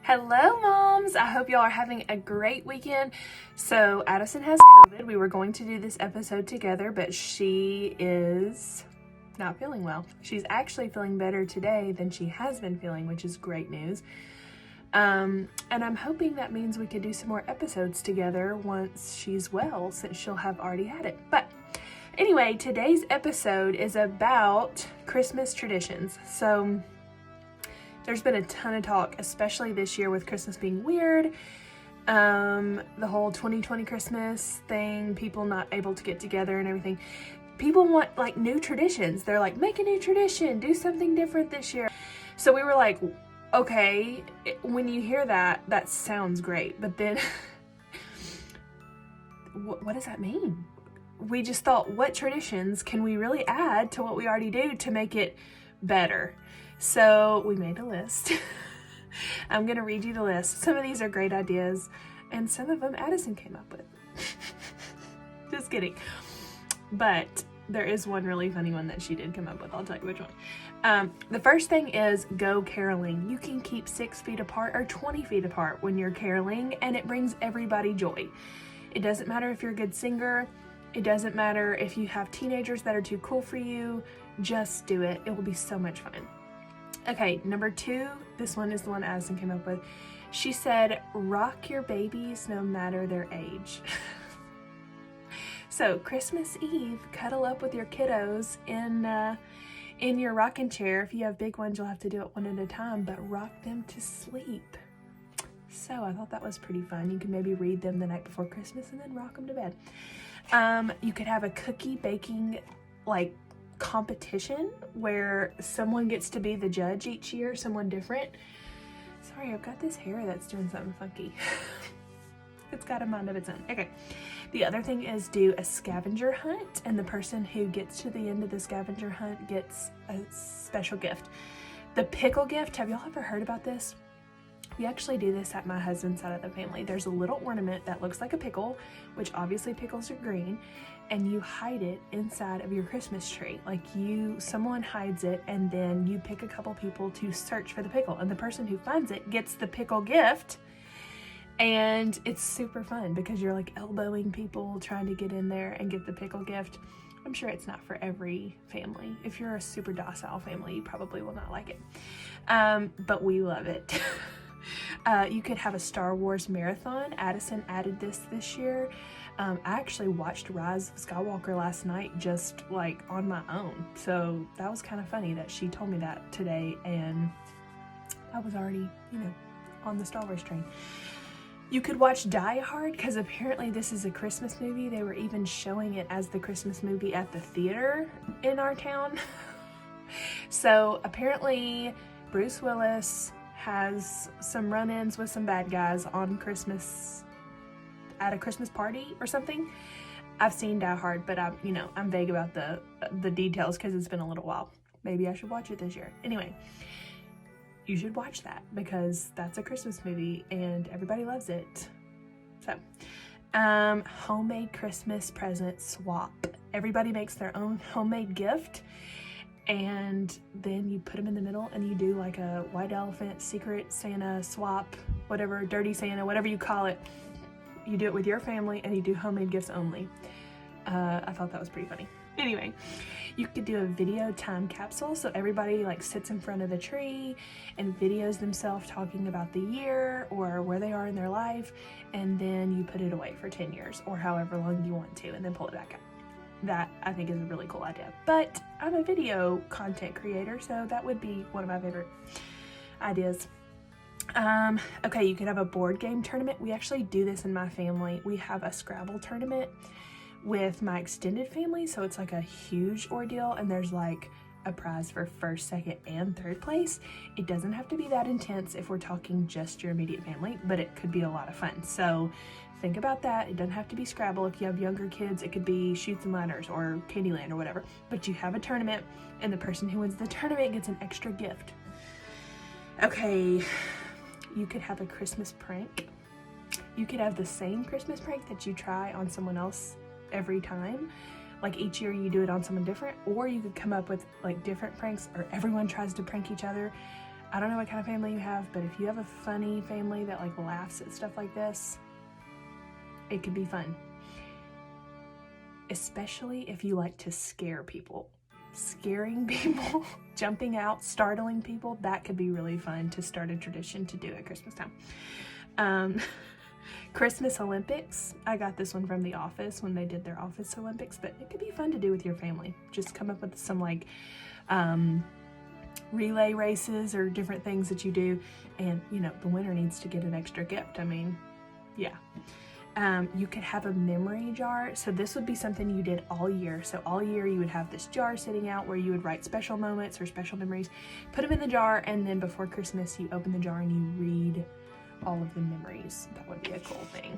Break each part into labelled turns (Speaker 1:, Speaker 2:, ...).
Speaker 1: Hello moms, I hope y'all are having a great weekend. So Addison has COVID. We were going to do this episode together, but she is not feeling well. She's actually feeling better today than she has been feeling, which is great news. And I'm hoping that means we could do some more episodes together once she's well, since she'll have already had it. But anyway, today's episode is about Christmas traditions. So there's been a ton of talk, especially this year with Christmas being weird. The whole 2020 Christmas thing, people not able to get together and everything. People want like new traditions. They're like, make a new tradition, do something different this year. So we were like, okay, when you hear that, that sounds great. But then what does that mean? We just thought, what traditions can we really add to what we already do to make it better? So we made a list. I'm going to read you the list. Some of these are great ideas, and some of them Addison came up with. Just kidding. But there is one really funny one that she did come up with. I'll tell you which one. The first thing is go caroling. You can keep 6 feet apart or 20 feet apart when you're caroling, and it brings everybody joy. It doesn't matter if you're a good singer. It doesn't matter if you have teenagers that are too cool for you. Just do it. It will be so much fun. Okay, number 2, this one is the one Addison came up with. She said, rock your babies no matter their age. So Christmas Eve, cuddle up with your kiddos in your rocking chair. If you have big ones, you'll have to do it one at a time, but rock them to sleep. So I thought that was pretty fun. You can maybe read them the night before Christmas and then rock them to bed. You could have a cookie baking competition where someone gets to be the judge each year, someone different. Sorry, I've got this hair that's doing something funky. It's got a mind of its own. Okay, the other thing is do a scavenger hunt, and the person who gets to the end of the scavenger hunt gets a special gift. The pickle gift, have y'all ever heard about this? We actually do this at my husband's side of the family. There's a little ornament that looks like a pickle, which obviously pickles are green, and you hide it inside of your Christmas tree. Someone hides it, and then you pick a couple people to search for the pickle, and the person who finds it gets the pickle gift. And it's super fun because you're like elbowing people trying to get in there and get the pickle gift. I'm sure it's not for every family. If you're a super docile family, you probably will not like it. But we love it. You could have a Star Wars marathon. Addison added this year. I actually watched Rise of Skywalker last night just on my own. So that was kind of funny that she told me that today, and I was already, on the Star Wars train. You could watch Die Hard because apparently this is a Christmas movie. They were even showing it as the Christmas movie at the theater in our town. So apparently Bruce Willis has some run-ins with some bad guys on Christmas at a Christmas party or something. I've seen Die Hard, but I'm vague about the details because it's been a little while. Maybe I should watch it this year. Anyway, you should watch that because that's a Christmas movie and everybody loves it. So, homemade Christmas present swap. Everybody makes their own homemade gift, and then you put them in the middle and you do like a white elephant, secret Santa swap, whatever, dirty Santa, whatever you call it. You do it with your family and you do homemade gifts only. I thought that was pretty funny. Anyway, you could do a video time capsule. So everybody sits in front of the tree and videos themselves talking about the year or where they are in their life. And then you put it away for 10 years or however long you want to, and then pull it back up. That I think is a really cool idea. But I'm a video content creator, so that would be one of my favorite ideas. Okay, you could have a board game tournament. We actually do this in my family. We have a Scrabble tournament with my extended family, so it's a huge ordeal, and there's a prize for first, second, and third place. It doesn't have to be that intense if we're talking just your immediate family, but it could be a lot of fun. So think about that. It doesn't have to be Scrabble. If you have younger kids, it could be Chutes and Ladders or Candyland or whatever, but you have a tournament, and the person who wins the tournament gets an extra gift. Okay, you could have a Christmas prank. You could have the same Christmas prank that you try on someone else every time. Each year you do it on someone different, or you could come up with different pranks, or everyone tries to prank each other. I don't know what kind of family you have, but if you have a funny family that like laughs at stuff like this, it could be fun. Especially if you like to scare people. Scaring people, jumping out, startling people, that could be really fun to start a tradition to do at Christmas time. Christmas Olympics. I got this one from The Office when they did their Office Olympics, but it could be fun to do with your family. Just come up with some like relay races or different things that you do, and you know, the winner needs to get an extra gift. I mean, yeah. You could have a memory jar. So this would be something you did all year. So all year you would have this jar sitting out where you would write special moments or special memories, put them in the jar, and then before Christmas you open the jar and you read all of the memories. That would be a cool thing.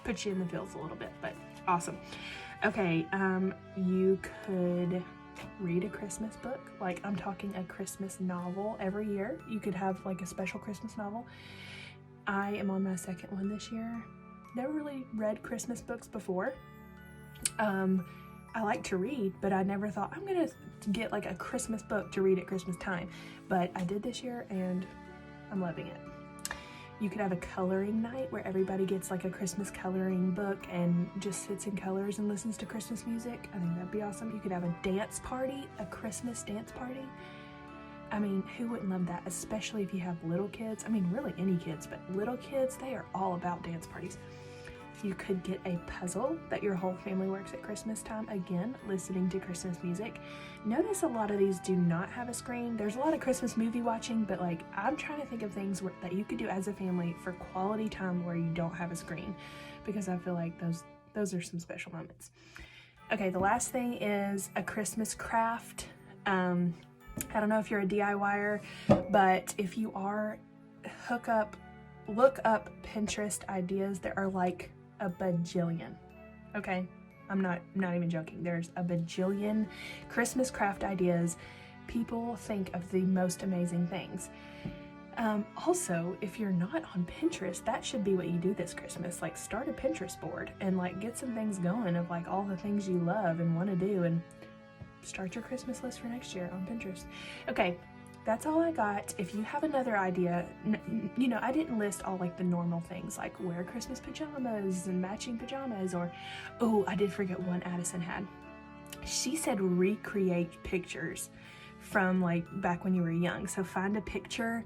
Speaker 1: Put you in the feels a little bit, but awesome. Okay, you could read a Christmas book. Like, I'm talking a Christmas novel every year. You could have like a special Christmas novel. I am on my second one this year. Never really read Christmas books before. I like to read, but I never thought I'm gonna get like a Christmas book to read at Christmas time. But I did this year and I'm loving it. You could have a coloring night where everybody gets like a Christmas coloring book and just sits in colors and listens to Christmas music. I think that'd be awesome. You could have a dance party, a Christmas dance party. I mean, who wouldn't love that? Especially if you have little kids. I mean, really any kids, but little kids, they are all about dance parties. You could get a puzzle that your whole family works at Christmas time, again, listening to Christmas music. Notice a lot of these do not have a screen. There's a lot of Christmas movie watching, but like, I'm trying to think of things that you could do as a family for quality time where you don't have a screen, because I feel like those are some special moments. Okay, the last thing is a Christmas craft. I don't know if you're a DIYer, but if you are, look up Pinterest ideas. There are like a bajillion. Okay, I'm not even joking. There's a bajillion Christmas craft ideas. People think of the most amazing things. Also, if you're not on Pinterest, that should be what you do this Christmas. Like, start a Pinterest board and like get some things going of like all the things you love and want to do, and start your Christmas list for next year on Pinterest. Okay, that's all I got. If you have another idea, you know, I didn't list all like the normal things like wear Christmas pajamas and matching pajamas, or, oh, I did forget one Addison had. She said recreate pictures from like back when you were young. So find a picture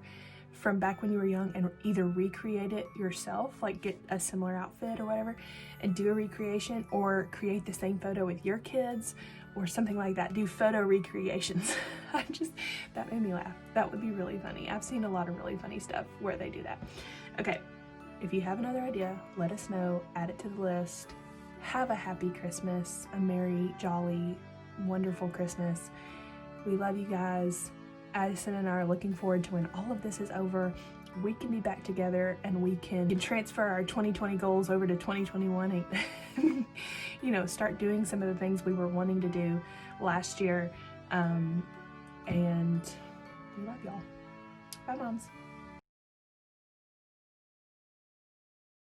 Speaker 1: from back when you were young and either recreate it yourself, like get a similar outfit or whatever and do a recreation, or create the same photo with your kids or something like that. Do photo recreations. That made me laugh. That would be really funny. I've seen a lot of really funny stuff where they do that. Okay, if you have another idea, let us know, add it to the list. Have a happy Christmas, a merry, jolly, wonderful Christmas. We love you guys. Addison and I are looking forward to when all of this is over, we can be back together and we can transfer our 2020 goals over to 2021 and you know, start doing some of the things we were wanting to do last year. And we love y'all. Bye, moms.